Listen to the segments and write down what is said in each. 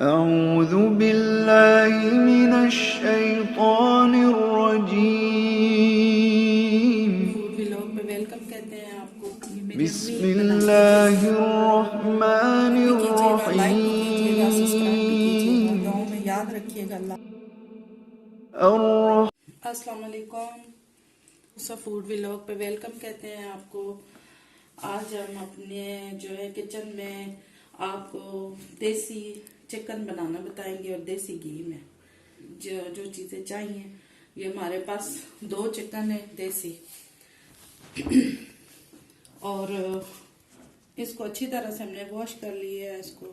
अऊज़ु बिल्लाहि मिनश शैतानिर रजीम। Food vlog पे welcome कहते हैं आपको। ये मेरी बिस्मिल्लाहिर रहमानिर कीजिएगा, लाइक भी कीजिएगा, सब्सक्राइब भी कीजिएगा, रहीम। गाँव में याद रखिएगा। अस्सलाम वालेकुम। फूड व्लॉग पे वेलकम कहते हैं आपको। आज हम अपने जो है किचन में आपको देसी चिकन बनाना बताएंगे और देसी घी में जो जो चीज़ें चाहिए। ये हमारे पास 2 चिकन है देसी और इसको अच्छी तरह से हमने वॉश कर लिया है। इसको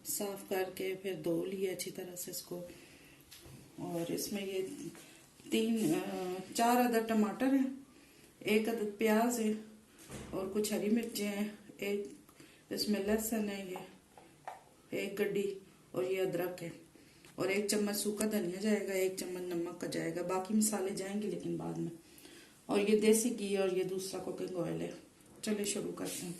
साफ करके फिर धो लिया अच्छी तरह से इसको। और इसमें ये 4 अदद टमाटर हैं, 1 अदद प्याज है और कुछ हरी मिर्चें हैं, एक इसमें लहसुन है, ये 1 गड्डी और ये अदरक है और 1 चम्मच सूखा धनिया जाएगा, 1 चम्मच नमक का जाएगा, बाकी मसाले जाएंगे लेकिन बाद में। और ये देसी घी और ये दूसरा कुकिंग ऑयल है। चलिए शुरू करते हैं।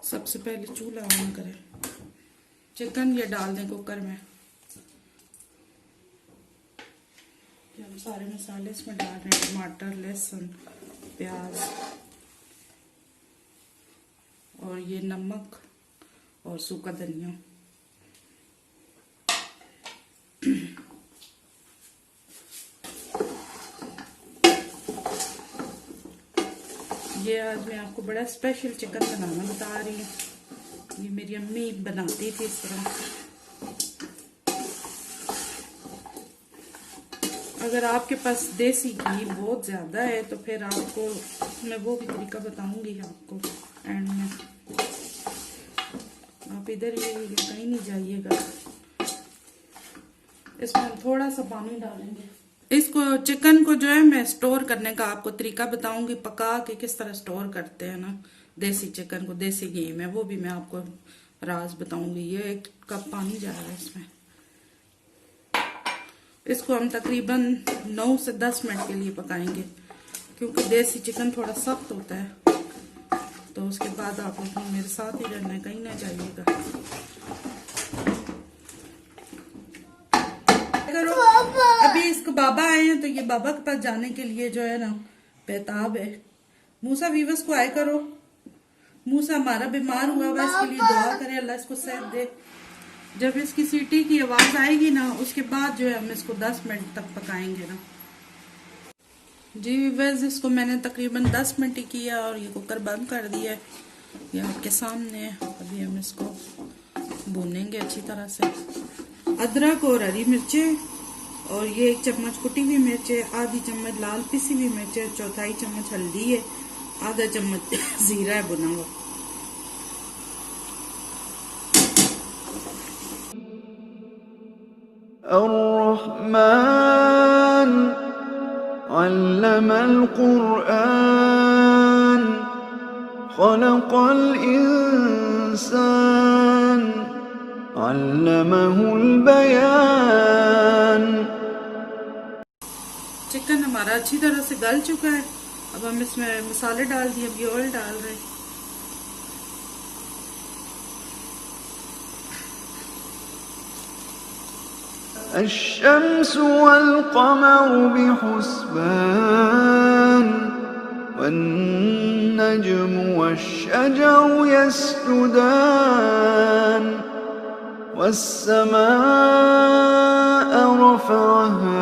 सबसे पहले चूल्हा ऑन करें, चिकन ये डाल दें कुकर में। हम सारे मसाले इसमें डाल रहे हैं, टमाटर, लहसुन, प्याज और ये नमक और सूखा धनिया। ये आज मैं आपको बड़ा स्पेशल चिकन बनाना बता रही हूँ। ये मेरी अम्मी बनाती थी इस तरह। अगर आपके पास देसी घी बहुत ज़्यादा है तो फिर आपको मैं वो भी तरीका बताऊंगी आपको एंड में। आप इधर ही कहीं नहीं जाइएगा। इसमें हम थोड़ा सा पानी डालेंगे। इसको चिकन को जो है मैं स्टोर करने का आपको तरीका बताऊंगी, पका के किस तरह स्टोर करते हैं ना देसी चिकन को देसी घी में, वो भी मैं आपको राज बताऊंगी। ये 1 कप पानी जा रहा है इसमें। इसको हम तकरीबन 9 से 10 मिनट के लिए पकाएंगे क्योंकि देसी चिकन थोड़ा सख्त होता है। तो उसके बाद आप लोग मेरे साथ ही रहना है, कहीं ना जाइएगा। अभी इसको बाबा आए हैं तो ये बाबा के पास जाने के लिए जो है ना बेताब है। मूसा वीवस को आए करो। मूसा हमारा बीमार हुआ हुआ, इसके लिए दुआ करे अल्लाह इसको सेहत दे। जब इसकी सीटी की आवाज आएगी ना उसके बाद जो है हम इसको 10 मिनट तक पकाएंगे ना जी। वैसे इसको मैंने तकरीबन 10 मिनट ही किया और ये कुकर बंद कर दिया है। ये आपके सामने है। अभी हम इसको भूनेंगे अच्छी तरह से। अदरक और हरी मिर्चें और ये 1 चम्मच कुटी हुई मिर्च है, आधी चम्मच लाल पिसी हुई मिर्च है, 1/4 चम्मच हल्दी है, आधा चम्मच जीरा है भुना हुआ। अर्रहमान अल्लमल कुरआन खलक़ल इंसान अल्लमहुल बयान। चिकन हमारा अच्छी तरह से गल चुका है। अब हम इसमें मसाले डाल दिए। अब ये ऑयल डाल रहे हैं। अश्शम्सु वल क़मरु बिहुस्बान वन्नज्मु वश्शजरु यस्जुदान वस्समाअ रफ़अहा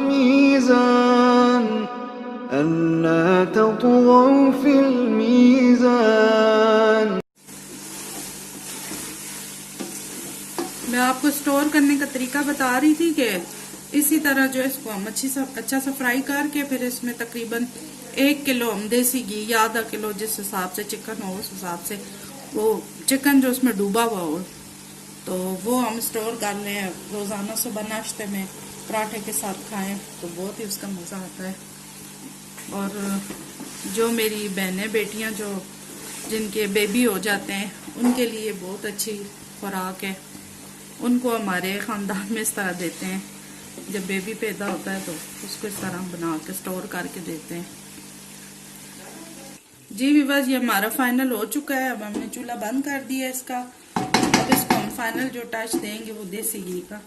मीज़ान अल्ला ततग़ौ फ़िल मीज़ान। मैं आपको स्टोर करने का तरीका बता रही थी कि इसी तरह जो इसको हम अच्छा सा फ्राई करके फिर इसमें तकरीबन 1 किलो हम देसी घी या आधा किलो जिस हिसाब से चिकन हो उस हिसाब से वो चिकन जो उसमें डूबा हुआ हो तो वो हम स्टोर कर लें। रोजाना सुबह नाश्ते में पराठे के साथ खाएं तो बहुत ही उसका मजा आता है। और जो मेरी बहनें बेटियां जो जिनके बेबी हो जाते हैं उनके लिए बहुत अच्छी खुराक है। उनको हमारे ख़ानदान में इस तरह देते हैं। जब बेबी पैदा होता है तो उसको इस तरह बना के स्टोर करके देते हैं। जी विवास, ये हमारा फाइनल हो चुका है। अब हमने चूल्हा बंद कर दिया इसका। अब इसको हम फाइनल जो टच देंगे वो देसी घी का।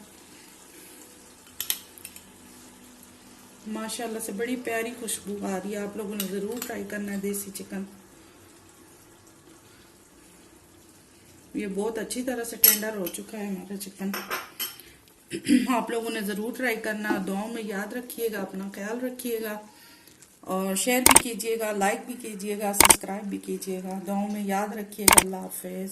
माशाल्लाह से बड़ी प्यारी खुशबू आ रही है। आप लोगों ने जरूर ट्राई करना है देसी चिकन। ये बहुत अच्छी तरह से टेंडर हो चुका है हमारा चिकन। आप लोगों ने जरूर ट्राई करना। दुआओं में याद रखिएगा, अपना ख्याल रखिएगा और शेयर भी कीजिएगा, लाइक भी कीजिएगा, सब्सक्राइब भी कीजिएगा। दुआओं में याद रखिएगा। अल्लाह हाफिज।